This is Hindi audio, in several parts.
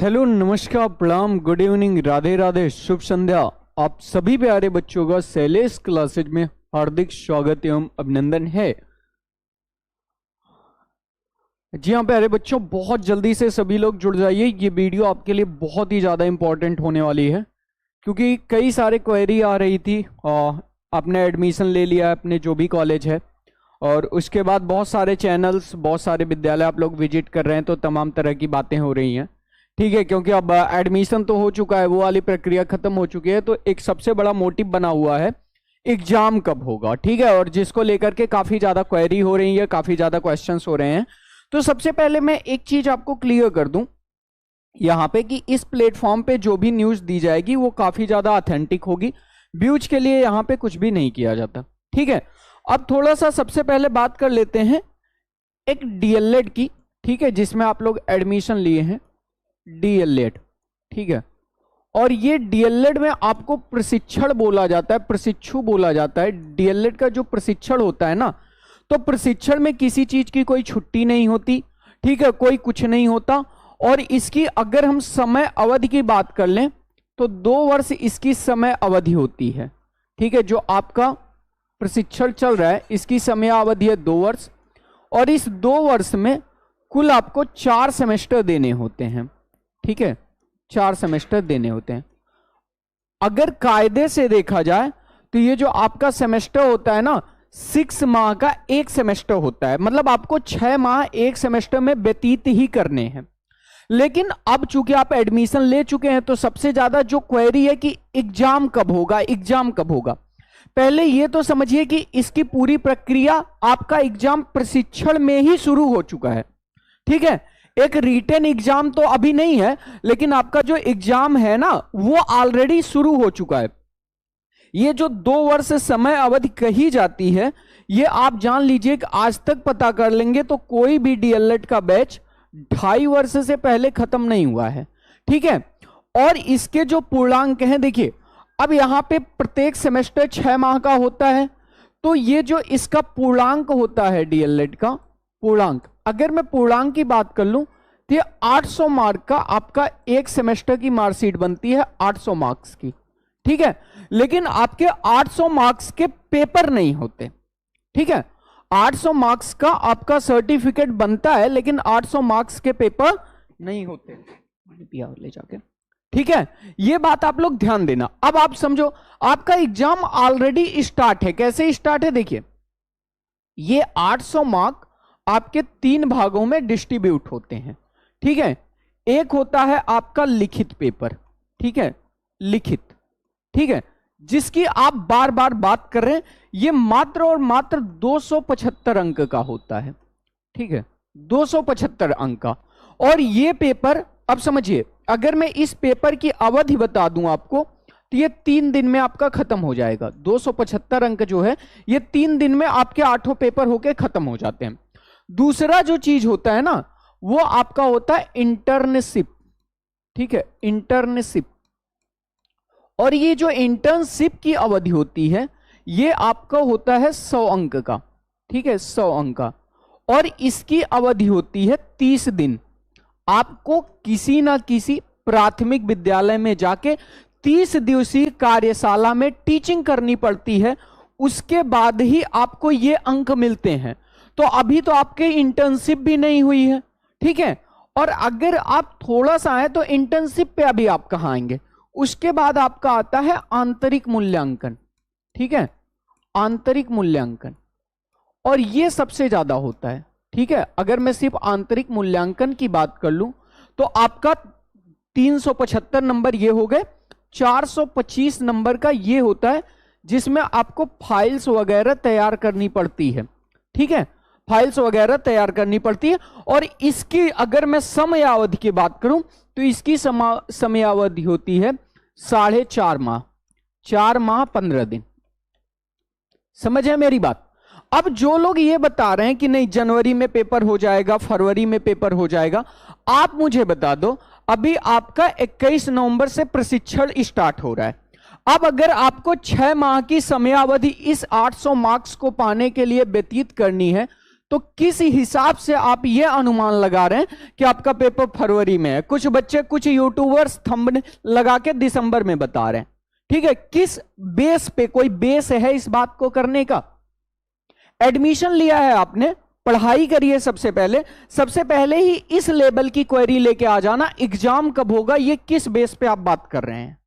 हेलो, नमस्कार, प्रणाम, गुड इवनिंग, राधे राधे, शुभ संध्या। आप सभी प्यारे बच्चों का शैलेश क्लासेज में हार्दिक स्वागत एवं अभिनंदन है। जी हाँ प्यारे बच्चों, बहुत जल्दी से सभी लोग जुड़ जाइए। ये वीडियो आपके लिए बहुत ही ज़्यादा इंपॉर्टेंट होने वाली है, क्योंकि कई सारे क्वेरी आ रही थी। आपने एडमिशन ले लिया है अपने जो भी कॉलेज है, और उसके बाद बहुत सारे चैनल्स, बहुत सारे विद्यालय आप लोग विजिट कर रहे हैं, तो तमाम तरह की बातें हो रही हैं। ठीक है, क्योंकि अब एडमिशन तो हो चुका है, वो वाली प्रक्रिया खत्म हो चुकी है, तो एक सबसे बड़ा मोटिव बना हुआ है एग्जाम कब होगा। ठीक है, और जिसको लेकर के काफ़ी ज़्यादा क्वेरी हो रही है, काफ़ी ज़्यादा क्वेश्चंस हो रहे हैं। तो सबसे पहले मैं एक चीज़ आपको क्लियर कर दूं यहाँ पे कि इस प्लेटफॉर्म पे जो भी न्यूज़ दी जाएगी वो काफ़ी ज़्यादा ऑथेंटिक होगी। व्यूज के लिए यहाँ पे कुछ भी नहीं किया जाता। ठीक है, अब थोड़ा सा सबसे पहले बात कर लेते हैं एक डीएलएड की। ठीक है, जिसमें आप लोग एडमिशन लिए हैं, डीएलएड। ठीक है, और ये डीएलएड में आपको प्रशिक्षण बोला जाता है, प्रशिक्षु बोला जाता है। डीएलएड का जो प्रशिक्षण होता है ना, तो प्रशिक्षण में किसी चीज की कोई छुट्टी नहीं होती। ठीक है, कोई कुछ नहीं होता। और इसकी अगर हम समय अवधि की बात कर लें तो 2 वर्ष इसकी समय अवधि होती है। ठीक है, जो आपका प्रशिक्षण चल रहा है इसकी समय अवधि है 2 वर्ष, और इस 2 वर्ष में कुल आपको 4 सेमेस्टर देने होते हैं। ठीक है, 4 सेमेस्टर देने होते हैं। अगर कायदे से देखा जाए तो ये जो आपका सेमेस्टर होता है ना, 6 माह का एक सेमेस्टर होता है, मतलब आपको 6 माह एक सेमेस्टर में व्यतीत ही करने हैं। लेकिन अब चूंकि आप एडमिशन ले चुके हैं, तो सबसे ज्यादा जो क्वेरी है कि एग्जाम कब होगा, एग्जाम कब होगा। पहले ये तो समझिए कि इसकी पूरी प्रक्रिया, आपका एग्जाम प्रशिक्षण में ही शुरू हो चुका है। ठीक है, एक रिटन एग्जाम तो अभी नहीं है, लेकिन आपका जो एग्जाम है ना वो ऑलरेडी शुरू हो चुका है। ये जो 2 वर्ष समय अवधि कही जाती है, ये आप जान लीजिए कि आज तक पता कर लेंगे तो कोई भी डीएलएड का बैच 2.5 वर्ष से पहले खत्म नहीं हुआ है। ठीक है, और इसके जो पूर्णांक हैं, देखिए अब यहां पे प्रत्येक सेमेस्टर 6 माह का होता है, तो ये जो इसका पूर्णांक होता है डीएलएड का पूर्णांक, अगर मैं पूर्णांक की बात कर लूं तो ये 800 मार्क का आपका एक सेमेस्टर की मार्कशीट बनती है, 800 मार्क्स की। ठीक है, लेकिन आपके 800 मार्क्स के पेपर नहीं होते। ठीक है, 800 मार्क्स का आपका सर्टिफिकेट बनता है, लेकिन 800 मार्क्स के पेपर नहीं होते। पिया ले जाके। ठीक है, ये बात आप लोग ध्यान देना। अब आप समझो, आपका एग्जाम ऑलरेडी स्टार्ट है। कैसे स्टार्ट है, देखिए ये 800 मार्क आपके 3 भागों में डिस्ट्रीब्यूट होते हैं। ठीक है, एक होता है आपका लिखित पेपर। ठीक है, लिखित। ठीक है, जिसकी आप बार बार बात कर रहे हैं, ये मात्र और मात्र 275 अंक का होता है। ठीक है, 275 अंक का। और ये पेपर, अब समझिए, अगर मैं इस पेपर की अवधि बता दूं आपको, तो ये 3 दिन में आपका खत्म हो जाएगा। 275 अंक जो है ये 3 दिन में आपके 8 पेपर होके खत्म हो जाते हैं। दूसरा जो चीज होता है ना, वो आपका होता है इंटर्नशिप। ठीक है, इंटर्नशिप। और ये जो इंटर्नशिप की अवधि होती है, ये आपका होता है 100 अंक का। ठीक है, 100 अंक का, और इसकी अवधि होती है 30 दिन। आपको किसी ना किसी प्राथमिक विद्यालय में जाके 30 दिवसीय कार्यशाला में टीचिंग करनी पड़ती है, उसके बाद ही आपको ये अंक मिलते हैं। तो अभी तो आपके इंटर्नशिप भी नहीं हुई है। ठीक है, और अगर आप थोड़ा सा आए तो इंटर्नशिप पे अभी आप कहाँ आएंगे। उसके बाद आपका आता है आंतरिक मूल्यांकन। ठीक है, आंतरिक मूल्यांकन, और ये सबसे ज्यादा होता है। ठीक है, अगर मैं सिर्फ आंतरिक मूल्यांकन की बात कर लूं तो आपका 375 नंबर ये हो गए। 425 नंबर का ये होता है, जिसमें आपको फाइल्स वगैरह तैयार करनी पड़ती है। ठीक है, फाइल्स वगैरह तैयार करनी पड़ती है। और इसकी अगर मैं समयावधि की बात करूं तो इसकी समयावधि होती है 4.5 माह, 4 माह 15 दिन। समझ है मेरी बात। अब जो लोग ये बता रहे हैं कि नहीं जनवरी में पेपर हो जाएगा, फरवरी में पेपर हो जाएगा, आप मुझे बता दो, अभी आपका 21 नवंबर से प्रशिक्षण स्टार्ट हो रहा है। अब अगर आपको 6 माह की समयावधि इस 800 मार्क्स को पाने के लिए व्यतीत करनी है, तो किस हिसाब से आप ये अनुमान लगा रहे हैं कि आपका पेपर फरवरी में है? कुछ बच्चे, कुछ यूट्यूबर्स थंबनेल लगा के दिसंबर में बता रहे हैं। ठीक है, किस बेस पे, कोई बेस है इस बात को करने का? एडमिशन लिया है आपने, पढ़ाई करिए। सबसे पहले ही इस लेवल की क्वेरी लेके आ जाना, एग्जाम कब होगा, ये किस बेस पे आप बात कर रहे हैं?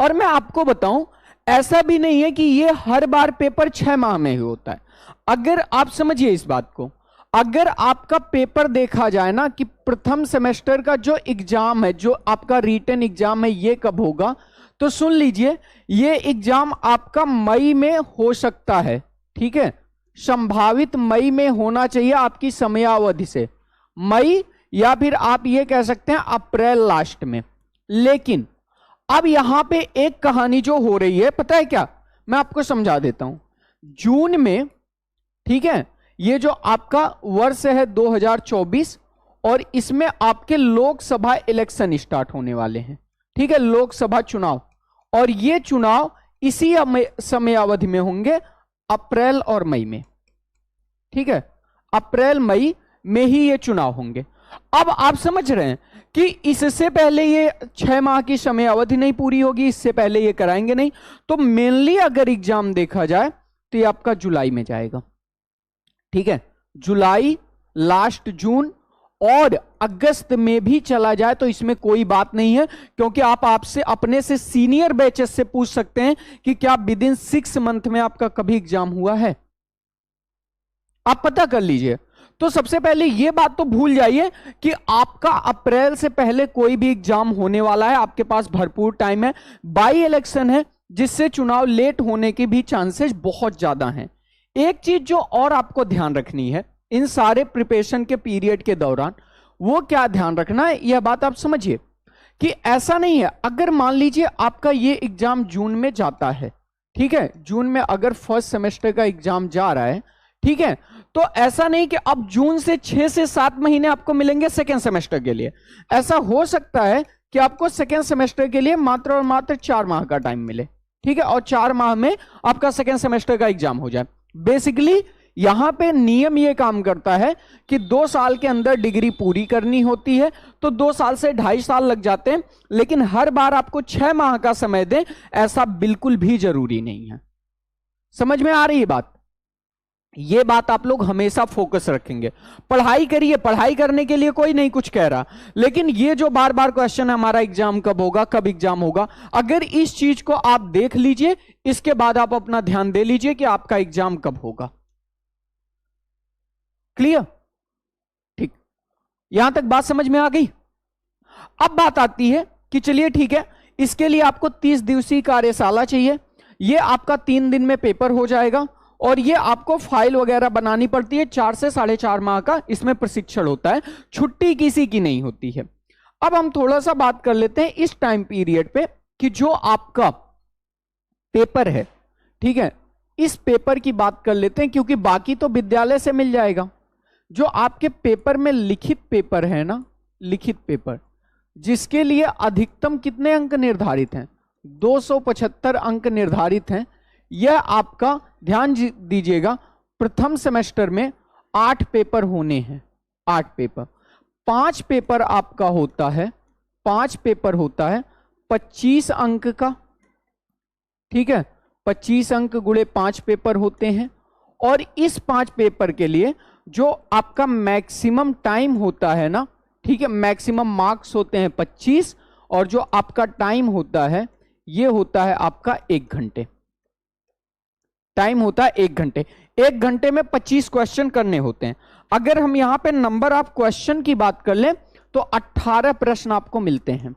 और मैं आपको बताऊं, ऐसा भी नहीं है कि ये हर बार पेपर 6 माह में ही होता है। अगर आप समझिए इस बात को, अगर आपका पेपर देखा जाए ना कि प्रथम सेमेस्टर का जो एग्जाम है, जो आपका रिटन एग्जाम है, ये कब होगा, तो सुन लीजिए, ये एग्जाम आपका मई में हो सकता है। ठीक है, संभावित मई में होना चाहिए आपकी समयावधि से, मई या फिर आप ये कह सकते हैं अप्रैल लास्ट में। लेकिन अब यहां पे एक कहानी जो हो रही है, पता है क्या, मैं आपको समझा देता हूं। जून में, ठीक है, ये जो आपका वर्ष है 2024, और इसमें आपके लोकसभा इलेक्शन स्टार्ट होने वाले हैं। ठीक है, लोकसभा चुनाव, और ये चुनाव इसी समयावधि में होंगे, अप्रैल और मई में। ठीक है, अप्रैल मई में ही ये चुनाव होंगे। अब आप समझ रहे हैं कि इससे पहले ये 6 माह की समय अवधि नहीं पूरी होगी, इससे पहले ये कराएंगे नहीं। तो मेनली अगर एग्जाम देखा जाए तो ये आपका जुलाई में जाएगा। ठीक है, जुलाई, लास्ट जून और अगस्त में भी चला जाए तो इसमें कोई बात नहीं है, क्योंकि आप आपसे अपने से सीनियर बैचेस से पूछ सकते हैं कि क्या विद इन 6 मंथ में आपका कभी एग्जाम हुआ है, आप पता कर लीजिए। तो सबसे पहले यह बात तो भूल जाइए कि आपका अप्रैल से पहले कोई भी एग्जाम होने वाला है, आपके पास भरपूर टाइम है। बाई इलेक्शन है, जिससे चुनाव लेट होने के भी चांसेस बहुत ज्यादा हैं। एक चीज जो और आपको ध्यान रखनी है इन सारे प्रिपरेशन के पीरियड के दौरान, वो क्या ध्यान रखना है, यह बात आप समझिए कि ऐसा नहीं है, अगर मान लीजिए आपका ये एग्जाम जून में जाता है, ठीक है, जून में अगर फर्स्ट सेमेस्टर का एग्जाम जा रहा है, ठीक है, तो ऐसा नहीं कि अब जून से 6 से 7 महीने आपको मिलेंगे सेकेंड सेमेस्टर के लिए। ऐसा हो सकता है कि आपको सेकेंड सेमेस्टर के लिए मात्र और मात्र 4 माह का टाइम मिले। ठीक है, और 4 माह में आपका सेकेंड सेमेस्टर का एग्जाम हो जाए। बेसिकली यहां पे नियम ये काम करता है कि 2 साल के अंदर डिग्री पूरी करनी होती है, तो 2 साल से 2.5 साल लग जाते हैं, लेकिन हर बार आपको 6 माह का समय दें, ऐसा बिल्कुल भी जरूरी नहीं है। समझ में आ रही है बात? ये बात आप लोग हमेशा फोकस रखेंगे। पढ़ाई करिए, पढ़ाई करने के लिए कोई नहीं कुछ कह रहा, लेकिन ये जो बार बार क्वेश्चन है हमारा एग्जाम कब होगा, कब एग्जाम होगा, अगर इस चीज को आप देख लीजिए, इसके बाद आप अपना ध्यान दे लीजिए कि आपका एग्जाम कब होगा। क्लियर? ठीक, यहां तक बात समझ में आ गई। अब बात आती है कि चलिए ठीक है, इसके लिए आपको 30 दिवसीय कार्यशाला चाहिए, ये आपका 3 दिन में पेपर हो जाएगा, और ये आपको फाइल वगैरह बनानी पड़ती है। 4 से 4.5 माह का इसमें प्रशिक्षण होता है, छुट्टी किसी की नहीं होती है। अब हम थोड़ा सा बात कर लेते हैं इस टाइम पीरियड पे कि जो आपका पेपर है, ठीक है, इस पेपर की बात कर लेते हैं, क्योंकि बाकी तो विद्यालय से मिल जाएगा। जो आपके पेपर में लिखित पेपर है ना, लिखित पेपर, जिसके लिए अधिकतम कितने अंक निर्धारित हैं, 275 अंक निर्धारित हैं। यह आपका ध्यान दीजिएगा, प्रथम सेमेस्टर में 8 पेपर होने हैं, 8 पेपर, 5 पेपर आपका होता है, 5 पेपर होता है 25 अंक का। ठीक है, 25 अंक गुणे 5 पेपर होते हैं, और इस 5 पेपर के लिए जो आपका मैक्सिमम टाइम होता है ना, ठीक है, मैक्सिमम मार्क्स होते हैं 25, और जो आपका टाइम होता है ये होता है आपका 1 घंटे। टाइम होता है 1 घंटे। 1 घंटे में 25 क्वेश्चन करने होते हैं। अगर हम यहां पे नंबर ऑफ क्वेश्चन की बात कर लें तो 18 प्रश्न आपको मिलते हैं।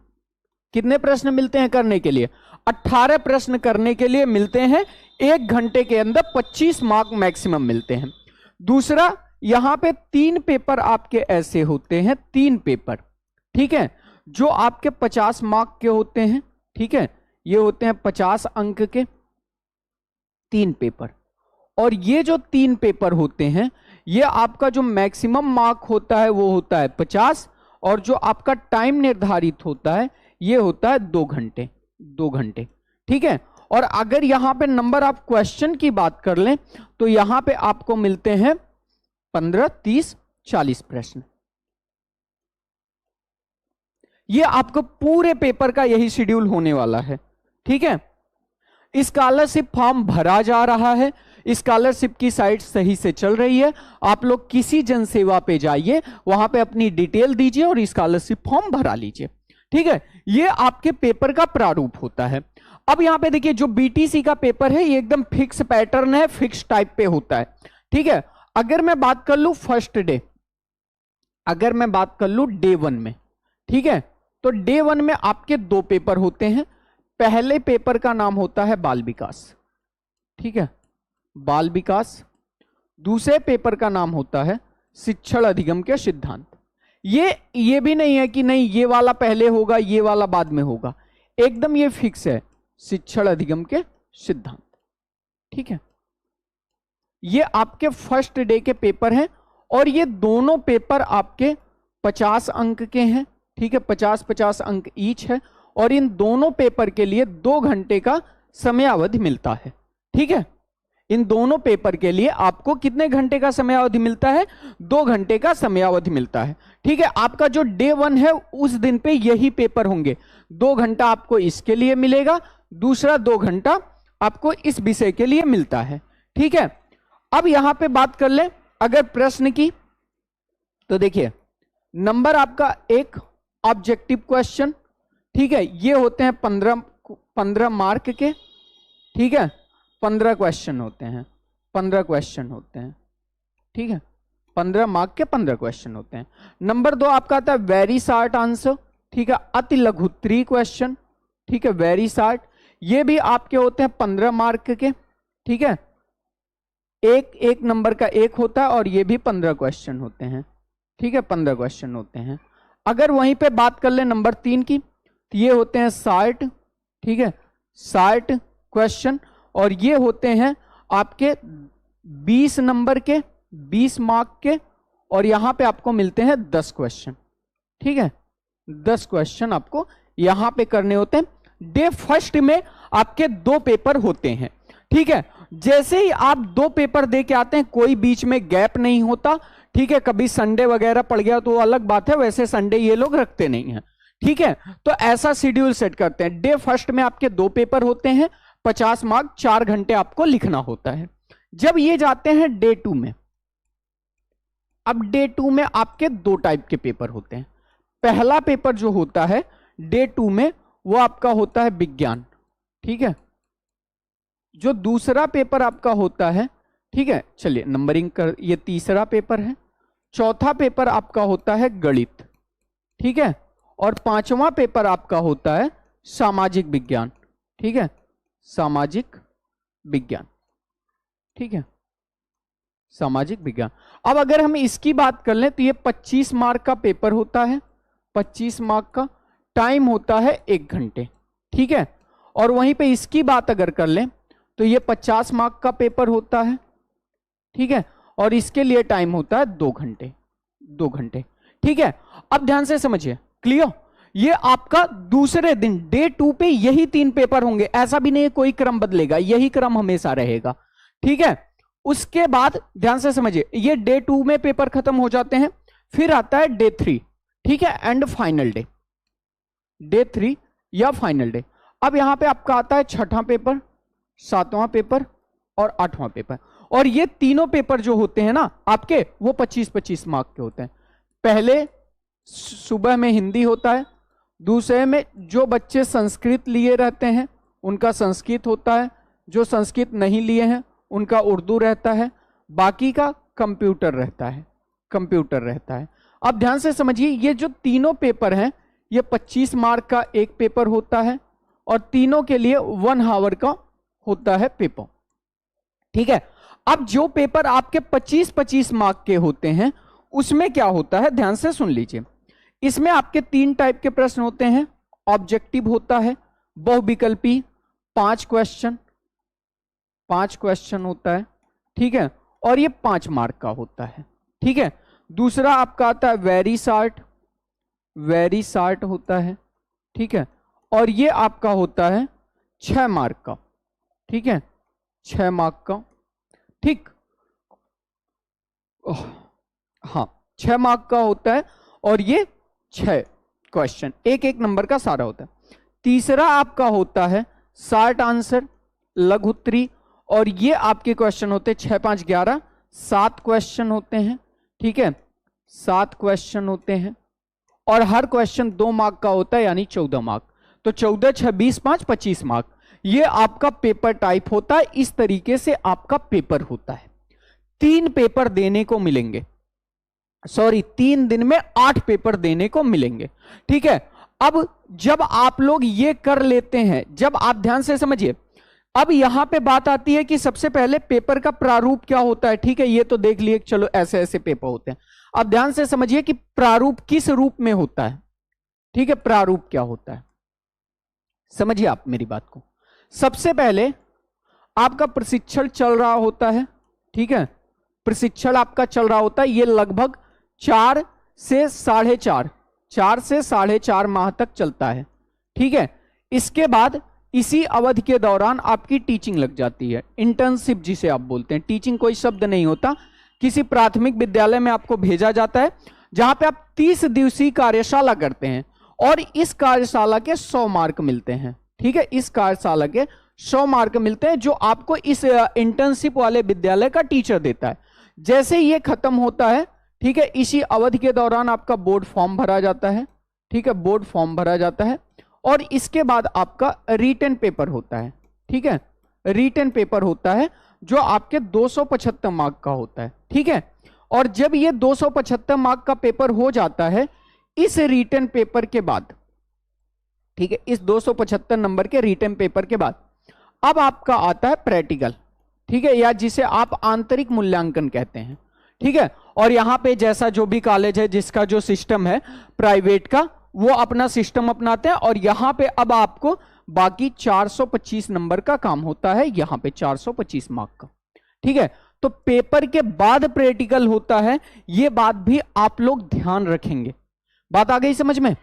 कितने प्रश्न मिलते हैं करने के लिए? 18 प्रश्न करने के लिए मिलते हैं। 1 घंटे के अंदर 25 मार्क मैक्सिमम मिलते हैं। दूसरा, यहां पे 3 पेपर आपके ऐसे होते हैं, 3 पेपर, ठीक है, जो आपके 50 मार्क के होते हैं। ठीक है, ये होते हैं 50 अंक के 3 पेपर, और ये जो 3 पेपर होते हैं, ये आपका जो मैक्सिमम मार्क होता है वो होता है 50, और जो आपका टाइम निर्धारित होता है ये होता है 2 घंटे, 2 घंटे। ठीक है, और अगर यहां पे नंबर ऑफ क्वेश्चन की बात कर लें तो यहां पे आपको मिलते हैं 15, 30, 40 प्रश्न। ये आपको पूरे पेपर का यही शेड्यूल होने वाला है। ठीक है, स्कॉलरशिप फॉर्म भरा जा रहा है, स्कॉलरशिप की साइट सही से चल रही है। आप लोग किसी जन सेवा पे जाइए, वहां पे अपनी डिटेल दीजिए और स्कॉलरशिप फॉर्म भरा लीजिए। ठीक है, ये आपके पेपर का प्रारूप होता है। अब यहां पे देखिए, जो बीटीसी का पेपर है ये एकदम फिक्स पैटर्न है, फिक्स टाइप पे होता है। ठीक है, अगर मैं बात कर लू फर्स्ट डे, अगर मैं बात कर लू डे 1 में, ठीक है, तो डे 1 में आपके 2 पेपर होते हैं। पहले पेपर का नाम होता है बाल विकास, ठीक है, बाल विकास। दूसरे पेपर का नाम होता है शिक्षण अधिगम के सिद्धांत। ये भी नहीं है कि नहीं ये वाला पहले होगा ये वाला बाद में होगा, एकदम ये फिक्स है, शिक्षण अधिगम के सिद्धांत। ठीक है, ये आपके फर्स्ट डे के पेपर हैं और ये दोनों पेपर आपके 50 अंक के हैं। ठीक है, 50-50 अंक ईच है और इन दोनों पेपर के लिए 2 घंटे का समयावधि मिलता है। ठीक है, इन दोनों पेपर के लिए आपको कितने घंटे का समयावधि मिलता है? 2 घंटे का समयावधि मिलता है। ठीक है, आपका जो डे 1 है उस दिन पे यही पेपर होंगे। 2 घंटा आपको इसके लिए मिलेगा, दूसरा 2 घंटा आपको इस विषय के लिए मिलता है। ठीक है, अब यहां पे बात कर ले अगर प्रश्न की, तो देखिए नंबर आपका एक ऑब्जेक्टिव क्वेश्चन, ठीक है, ये होते हैं 15 मार्क के। ठीक है, 15 क्वेश्चन होते हैं, 15 क्वेश्चन होते हैं। ठीक है, 15 मार्क के 15 क्वेश्चन होते हैं। नंबर 2 आपका आता है वेरी शॉर्ट आंसर। ठीक है, अति लघुत्तरीय क्वेश्चन। ठीक है, वेरी शॉर्ट, ये भी आपके होते हैं 15 मार्क के। ठीक है, एक नंबर का एक होता है और ये भी 15 क्वेश्चन होते हैं। ठीक है, 15 क्वेश्चन होते हैं। अगर वहीं पे बात कर ले नंबर 3 की, तो ये होते हैं 60। ठीक है, 60 क्वेश्चन और ये होते हैं आपके 20 नंबर के, 20 मार्क के, और यहां पे आपको मिलते हैं 10 क्वेश्चन। ठीक है, 10 क्वेश्चन आपको यहां पे करने होते हैं। डे फर्स्ट में आपके 2 पेपर होते हैं। ठीक है, जैसे ही आप 2 पेपर दे के आते हैं, कोई बीच में गैप नहीं होता। ठीक है, कभी संडे वगैरह पड़ गया तो अलग बात है, वैसे संडे ये लोग रखते नहीं हैं। ठीक है, तो ऐसा शेड्यूल सेट करते हैं। डे फर्स्ट में आपके 2 पेपर होते हैं, 50 मार्क, 4 घंटे आपको लिखना होता है। जब ये जाते हैं डे 2 में, अब डे 2 में आपके 2 टाइप के पेपर होते हैं। पहला पेपर जो होता है डे 2 में वो आपका होता है विज्ञान। ठीक है, जो दूसरा पेपर आपका होता है, ठीक है, चलिए नंबरिंग कर, ये तीसरा पेपर है। चौथा पेपर आपका होता है गणित। ठीक है, और 5वां पेपर आपका होता है सामाजिक विज्ञान। ठीक है, सामाजिक विज्ञान। ठीक है, सामाजिक विज्ञान। अब अगर हम इसकी बात कर लें तो ये 25 मार्क का पेपर होता है, 25 मार्क का, टाइम होता है 1 घंटे। ठीक है, और वहीं पे इसकी बात अगर कर लें तो ये 50 मार्क का पेपर होता है। ठीक है, और इसके लिए टाइम होता है 2 घंटे, 2 घंटे। ठीक है, अब ध्यान से समझिए, क्लियर? ये आपका दूसरे दिन डे 2 पे यही 3 पेपर होंगे, ऐसा भी नहीं है कोई क्रम बदलेगा, यही क्रम हमेशा रहेगा। ठीक है, उसके बाद ध्यान से समझिए, ये डे 2 में पेपर खत्म हो जाते हैं, फिर आता है डे 3। ठीक है, एंड फाइनल डे, डे 3 या फाइनल डे। अब यहां पे आपका आता है 6वां पेपर, 7वां पेपर और 8वां पेपर। और ये तीनों पेपर जो होते हैं ना आपके, वो 25-25 मार्क के होते हैं। पहले सुबह में हिंदी होता है, दूसरे में जो बच्चे संस्कृत लिए रहते हैं उनका संस्कृत होता है, जो संस्कृत नहीं लिए हैं उनका उर्दू रहता है, बाकी का कंप्यूटर रहता है, कंप्यूटर रहता है। अब ध्यान से समझिए, ये जो तीनों पेपर हैं ये 25 मार्क का एक पेपर होता है और तीनों के लिए 1 आवर का होता है पेपर। ठीक है, अब जो पेपर आपके 25-25 मार्क के होते हैं उसमें क्या होता है, ध्यान से सुन लीजिए। इसमें आपके 3 टाइप के प्रश्न होते हैं। ऑब्जेक्टिव होता है, बहुविकल्पी, 5 क्वेश्चन, 5 क्वेश्चन होता है। ठीक है, और ये 5 मार्क का होता है। ठीक है, दूसरा आपका आता है वेरी शॉर्ट, वेरी शॉर्ट होता है। ठीक है, और ये आपका होता है 6 मार्क का, ठीक है, 6 मार्क का, ठीक, हाँ 6 मार्क का होता है और ये 6 क्वेश्चन एक एक नंबर का सारा होता है। तीसरा आपका होता है 60 आंसर लघु उत्तरी, और ये आपके क्वेश्चन होते हैं 6 5 11, 7 क्वेश्चन होते हैं, ठीक है, 7 क्वेश्चन होते हैं और हर क्वेश्चन 2 मार्क का होता है, यानी 14 मार्क। तो 14 6 20 5 25 मार्क, ये आपका पेपर टाइप होता है। इस तरीके से आपका पेपर होता है। 3 पेपर देने को मिलेंगे, सॉरी 3 दिन में 8 पेपर देने को मिलेंगे, ठीक है। अब जब आप लोग ये कर लेते हैं, जब आप ध्यान से समझिए, अब यहां पे बात आती है कि सबसे पहले पेपर का प्रारूप क्या होता है, ठीक है, ये तो देख लिए, चलो ऐसे ऐसे पेपर होते हैं। अब ध्यान से समझिए कि प्रारूप किस रूप में होता है, ठीक है, प्रारूप क्या होता है, समझिए आप मेरी बात को। सबसे पहले आपका प्रशिक्षण चल रहा होता है, ठीक है, प्रशिक्षण आपका चल रहा होता है, ये लगभग 4 से 4.5 माह तक चलता है, ठीक है। इसके बाद इसी अवधि के दौरान आपकी टीचिंग लग जाती है, इंटर्नशिप जिसे आप बोलते हैं। टीचिंग कोई शब्द नहीं होता, किसी प्राथमिक विद्यालय में आपको भेजा जाता है, जहां पे आप 30 दिवसीय कार्यशाला करते हैं और इस कार्यशाला के 100 मार्क मिलते हैं, ठीक है, इस कार्यशाला के 100 मार्क मिलते हैं, जो आपको इस इंटर्नशिप वाले विद्यालय का टीचर देता है। जैसे ये खत्म होता है, ठीक है, इसी अवधि के दौरान आपका बोर्ड फॉर्म भरा जाता है, ठीक है, बोर्ड फॉर्म भरा जाता है और इसके बाद आपका रिटन पेपर होता है, ठीक है, रिटन पेपर होता है जो आपके 275 मार्क का होता है, ठीक है। और जब ये 275 मार्क का पेपर हो जाता है, इस रिटन पेपर के बाद, ठीक है, इस 275 नंबर के रिटन पेपर के बाद अब आपका आता है प्रैक्टिकल, ठीक है, या जिसे आप आंतरिक मूल्यांकन कहते हैं, ठीक है। और यहां पे जैसा जो भी कॉलेज है, जिसका जो सिस्टम है प्राइवेट का, वो अपना सिस्टम अपनाते हैं और यहां पे अब आपको बाकी 425 नंबर का काम होता है, यहां पे 425 मार्क का, ठीक है। तो पेपर के बाद प्रैक्टिकल होता है, ये बात भी आप लोग ध्यान रखेंगे। बात आ गई समझ में,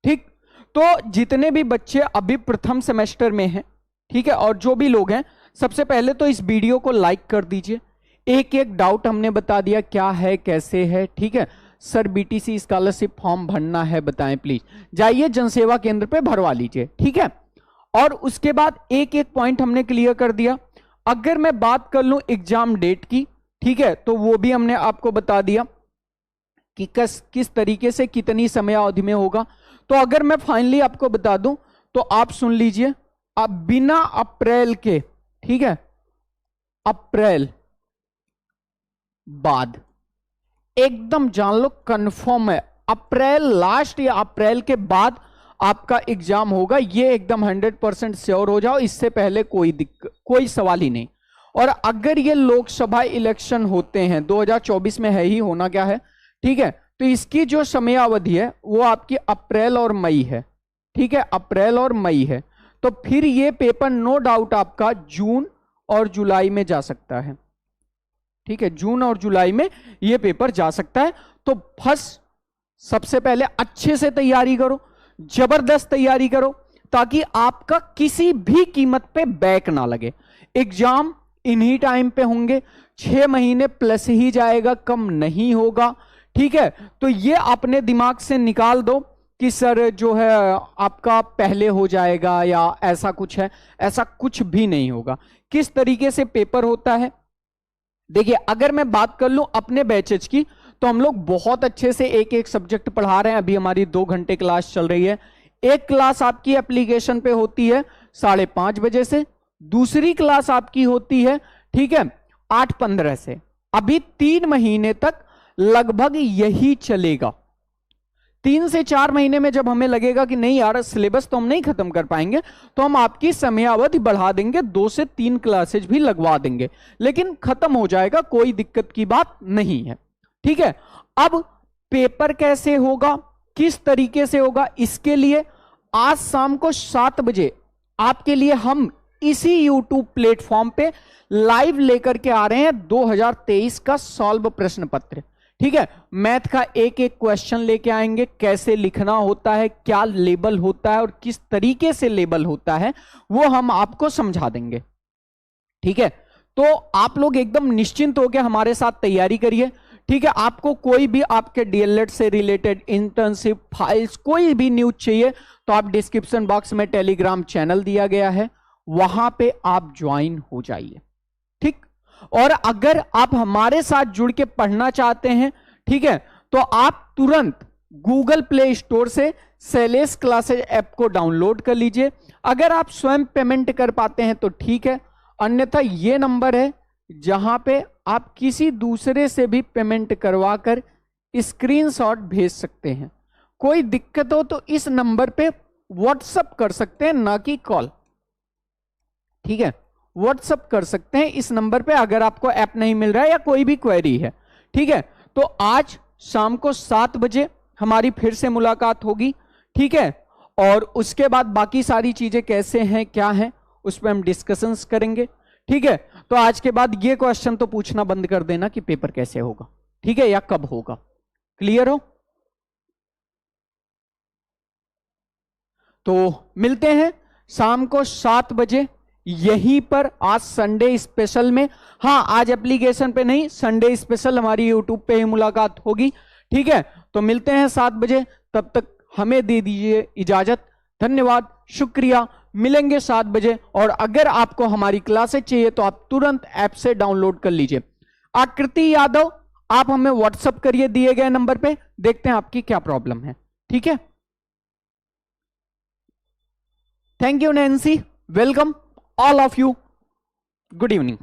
ठीक। तो जितने भी बच्चे अभी प्रथम सेमेस्टर में हैं, ठीक है, और जो भी लोग हैं, सबसे पहले तो इस वीडियो को लाइक कर दीजिए। एक एक डाउट हमने बता दिया, क्या है कैसे है, ठीक है। सर बीटीसी स्कॉलरशिप फॉर्म भरना है, बताएं प्लीज, जाइए जनसेवा केंद्र पे भरवा लीजिए, ठीक है। और उसके बाद एक एक पॉइंट हमने क्लियर कर दिया। अगर मैं बात कर लूं एग्जाम डेट की, ठीक है, तो वो भी हमने आपको बता दिया कि किस तरीके से कितनी समयावधि में होगा। तो अगर मैं फाइनली आपको बता दूं तो आप सुन लीजिए, अब बिना अप्रैल के, ठीक है, अप्रैल बाद, एकदम जान लो कंफर्म है, अप्रैल लास्ट या अप्रैल के बाद आपका एग्जाम होगा, ये एकदम 100% श्योर हो जाओ, इससे पहले कोई सवाल ही नहीं। और अगर ये लोकसभा इलेक्शन होते हैं 2024 में, है ही, होना क्या है, ठीक है, तो इसकी जो समयावधि है वो आपकी अप्रैल और मई है, ठीक है, अप्रैल और मई है। तो फिर ये पेपर नो डाउट आपका जून और जुलाई में जा सकता है, ठीक है, जून और जुलाई में ये पेपर जा सकता है। तो फर्स्ट सबसे पहले अच्छे से तैयारी करो, जबरदस्त तैयारी करो, ताकि आपका किसी भी कीमत पे बैक ना लगे। एग्जाम इन्हीं टाइम पे होंगे, 6 महीने प्लस ही जाएगा, कम नहीं होगा, ठीक है। तो ये अपने दिमाग से निकाल दो कि सर जो है आपका पहले हो जाएगा या ऐसा कुछ है, ऐसा कुछ भी नहीं होगा। किस तरीके से पेपर होता है, देखिए, अगर मैं बात कर लूं अपने बैचेज की, तो हम लोग बहुत अच्छे से एक एक सब्जेक्ट पढ़ा रहे हैं। अभी हमारी 2 घंटे क्लास चल रही है। एक क्लास आपकी एप्लीकेशन पे होती है 5:30 बजे से, दूसरी क्लास आपकी होती है, ठीक है, 8:15 से। अभी 3 महीने तक लगभग यही चलेगा। 3 से 4 महीने में जब हमें लगेगा कि नहीं यार सिलेबस तो हम नहीं खत्म कर पाएंगे, तो हम आपकी समयावधि बढ़ा देंगे, 2 से 3 क्लासेज भी लगवा देंगे, लेकिन खत्म हो जाएगा, कोई दिक्कत की बात नहीं है, ठीक है। अब पेपर कैसे होगा, किस तरीके से होगा, इसके लिए आज शाम को 7 बजे आपके लिए हम इसी YouTube प्लेटफॉर्म पे लाइव लेकर के आ रहे हैं 2023 का सॉल्व प्रश्न पत्र, ठीक है। मैथ का एक एक क्वेश्चन लेके आएंगे, कैसे लिखना होता है, क्या लेबल होता है और किस तरीके से लेबल होता है, वो हम आपको समझा देंगे, ठीक है, तो आप लोग एकदम निश्चिंत होकर हमारे साथ तैयारी करिए। ठीक है, आपको कोई भी आपके डीएलएड से रिलेटेड इंटर्नशिप फाइल्स कोई भी न्यूज चाहिए तो आप डिस्क्रिप्शन बॉक्स में टेलीग्राम चैनल दिया गया है, वहां पे आप ज्वाइन हो जाइए। ठीक, और अगर आप हमारे साथ जुड़ के पढ़ना चाहते हैं, ठीक है, तो आप तुरंत गूगल प्ले स्टोर से शैलेश क्लासेज ऐप को डाउनलोड कर लीजिए। अगर आप स्वयं पेमेंट कर पाते हैं तो ठीक है, अन्यथा ये नंबर है जहां पे आप किसी दूसरे से भी पेमेंट करवाकर स्क्रीनशॉट भेज सकते हैं। कोई दिक्कत हो तो इस नंबर पे व्हाट्सएप कर सकते हैं, ना कि कॉल। ठीक है, व्हाट्सएप कर सकते हैं इस नंबर पे अगर आपको ऐप नहीं मिल रहा है या कोई भी क्वेरी है। ठीक है, तो आज शाम को 7 बजे हमारी फिर से मुलाकात होगी। ठीक है, और उसके बाद बाकी सारी चीजें कैसे हैं क्या हैं उस पर हम डिस्कशंस करेंगे। ठीक है, तो आज के बाद ये क्वेश्चन तो पूछना बंद कर देना कि पेपर कैसे होगा, ठीक है, या कब होगा। क्लियर हो? तो मिलते हैं शाम को 7 बजे यहीं पर, आज संडे स्पेशल में। हाँ, आज एप्लीकेशन पे नहीं, संडे स्पेशल हमारी यूट्यूब पे ही मुलाकात होगी। ठीक है, तो मिलते हैं 7 बजे, तब तक हमें दे दीजिए इजाजत। धन्यवाद, शुक्रिया, मिलेंगे 7 बजे। और अगर आपको हमारी क्लासेस चाहिए तो आप तुरंत ऐप से डाउनलोड कर लीजिए। आकृति यादव, आप हमें व्हाट्सएप करिए दिए गए नंबर पे, देखते हैं आपकी क्या प्रॉब्लम है। ठीक है, thank you Nancy, welcome all of you, good evening.